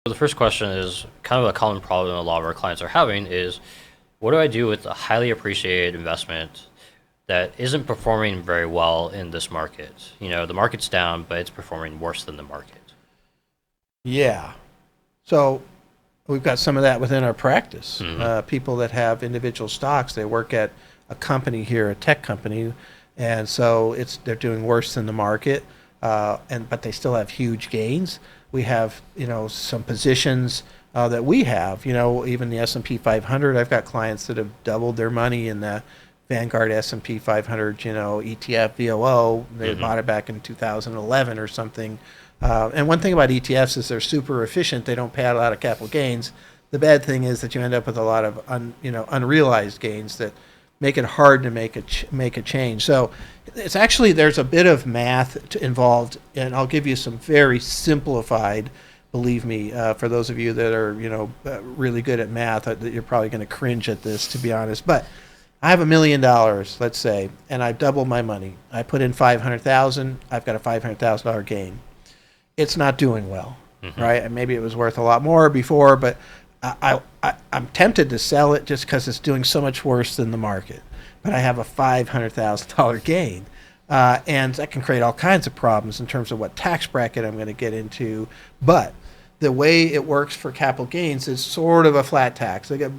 So the first question is kind of a common problem a lot of our clients are having is, what do I do with a highly appreciated investment that isn't performing very well in this market? The market's down, but it's performing worse than the market. Yeah. So we've got some of that within our practice. People that have individual stocks, they work at a company here, a tech company, and so they're doing worse than the market, but they still have huge gains. We have some positions that we have. Even the S&P 500. I've got clients that have doubled their money in the Vanguard S&P 500. ETF DOL. They bought it back in 2011 or something. And one thing about ETFs is they're super efficient. They don't pay out a lot of capital gains. The bad thing is that you end up with a lot of unrealized gains that make it hard to make a change. So it's actually, there's a bit of math involved, and I'll give you some very simplified. Believe me, for those of you that are really good at math, that you're probably going to cringe at this, to be honest. But I have $1 million, let's say, and I double my money. I put in $500,000. I've got a $500,000 gain. It's not doing well, right? And maybe it was worth a lot more before, but I'm tempted to sell it just because it's doing so much worse than the market. But I have a $500,000 gain, and that can create all kinds of problems in terms of what tax bracket I'm going to get into. But the way it works for capital gains is sort of a flat tax. The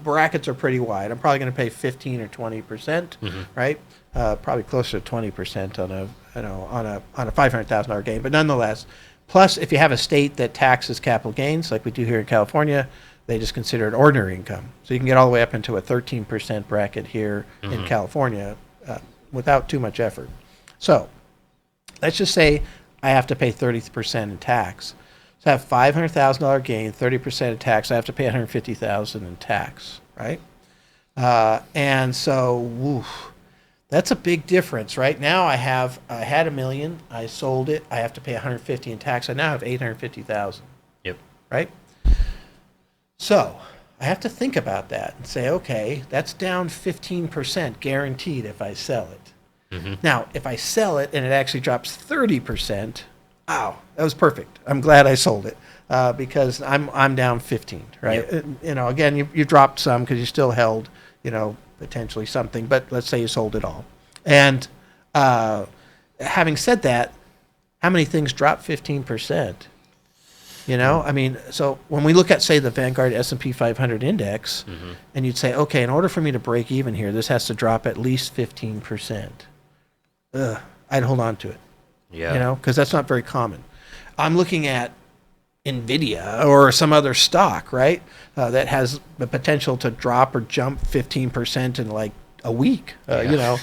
brackets are pretty wide. I'm probably going to pay 15 or 20%, right? Probably closer to 20% on a $500,000 gain, but nonetheless. Plus, if you have a state that taxes capital gains, like we do here in California, they just consider it ordinary income. So you can get all the way up into a 13% bracket here in California without too much effort. So let's just say I have to pay 30% in tax. So I have $500,000 gain, 30% in tax. I have to pay $150,000 in tax, right? And so, that's a big difference. Right now, I had $1 million. I sold it. I have to pay $150,000 in tax. I now have $850,000. Yep. Right. So I have to think about that and say, okay, that's down 15% guaranteed if I sell it. Now, if I sell it and it actually drops 30%, that was perfect. I'm glad I sold it because I'm down 15. Right. Yep. Again, you dropped some because you still held, potentially something, but let's say you sold it all. And having said that, how many things drop 15%? So when we look at, say, the Vanguard S&P 500 index, and you'd say, okay, in order for me to break even here, this has to drop at least 15%. I'd hold on to it. Yeah. Because that's not very common. I'm looking at NVIDIA or some other stock, right, that has the potential to drop or jump 15% in like a week. Well,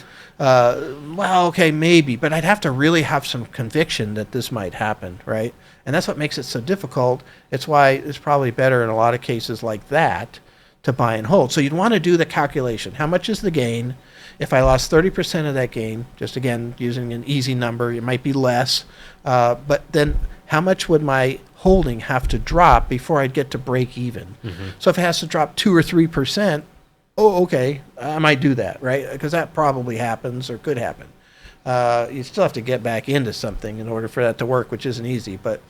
okay, maybe, but I'd have to really have some conviction that this might happen, right? And that's what makes it so difficult. It's why it's probably better in a lot of cases like that to buy and hold. So you'd want to do the calculation. How much is the gain? If I lost 30% of that gain, just again, using an easy number, it might be less, but then how much would my holding have to drop before I'd get to break even? So if it has to drop 2 or 3%, okay, I might do that, right? Because that probably happens or could happen. You still have to get back into something in order for that to work, which isn't easy. But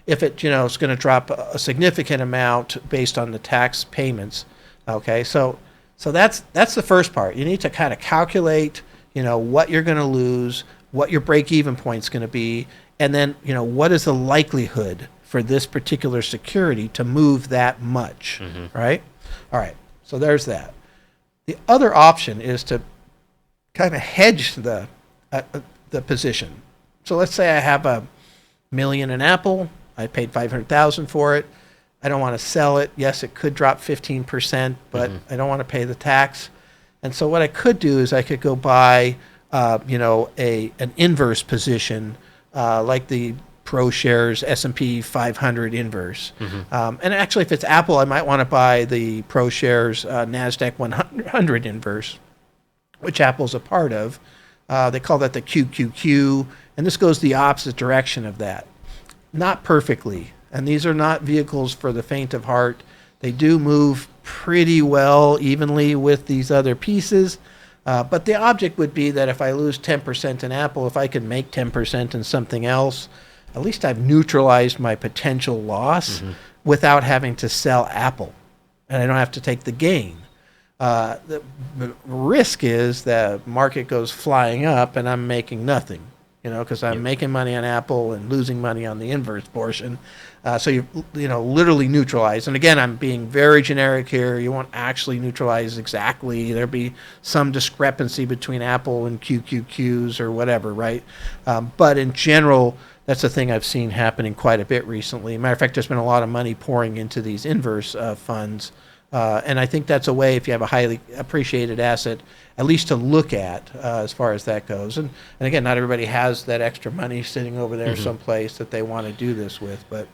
if it, is going to drop a significant amount based on the tax payments, okay, so that's the first part. You need to kind of calculate, what you're going to lose, what your break-even point's going to be, and then, what is the likelihood for this particular security to move that much, right? All right, so there's that. The other option is to kind of hedge the position. So let's say I have $1 million in Apple. I paid $500,000 for it. I don't want to sell it. Yes, it could drop 15%, but I don't want to pay the tax. And so what I could do is I could go buy, an inverse position, like the ProShares S&P 500 inverse. And actually, if it's Apple, I might want to buy the ProShares NASDAQ 100 inverse, which Apple's a part of. They call that the QQQ, and this goes the opposite direction of that. Not perfectly, and these are not vehicles for the faint of heart. They do move pretty well evenly with these other pieces, but the object would be that if I lose 10% in Apple, if I could make 10% in something else, at least I've neutralized my potential loss without having to sell Apple, and I don't have to take the gain. The risk is the market goes flying up and I'm making nothing, because I'm making money on Apple and losing money on the inverse portion. So you literally neutralize. And again, I'm being very generic here. You won't actually neutralize exactly. There'll be some discrepancy between Apple and QQQs or whatever, right? But in general, that's a thing I've seen happening quite a bit recently. Matter of fact, there's been a lot of money pouring into these inverse funds. And I think that's a way, if you have a highly appreciated asset, at least to look at as far as that goes. And again, not everybody has that extra money sitting over there someplace that they want to do this with. But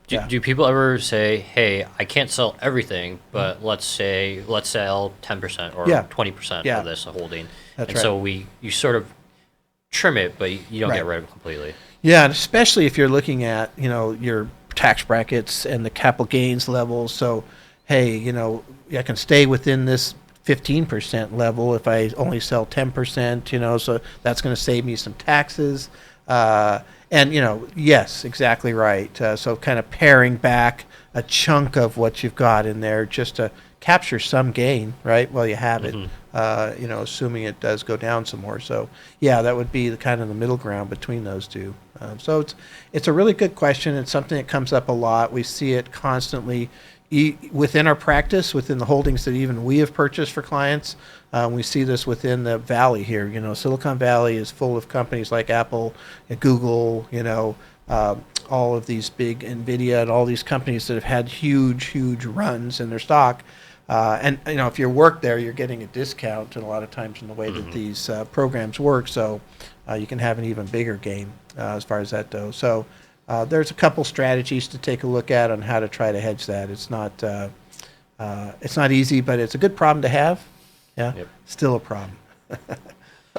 do people ever say, hey, I can't sell everything, but let's sell 10% or 20% of this holding? That's and right. so you sort of trim it, but you don't get rid of it completely. Yeah, and especially if you're looking at, your tax brackets and the capital gains levels. So, hey, I can stay within this 15% level if I only sell 10%, so that's going to save me some taxes. And, yes, exactly right. So kind of paring back a chunk of what you've got in there just to capture some gain, right, while you have it, assuming it does go down some more. So, yeah, that would be the kind of the middle ground between those two. So it's a really good question. It's something that comes up a lot. We see it constantly within our practice, within the holdings that even we have purchased for clients. We see this within the Valley here. Silicon Valley is full of companies like Apple and Google, all of these big NVIDIA and all these companies that have had huge runs in their stock. And if you work there, you're getting a discount, and a lot of times in the way that these programs work, so you can have an even bigger gain as far as that goes. So there's a couple strategies to take a look at on how to try to hedge that. It's not easy, but it's a good problem to have. Yeah, still a problem.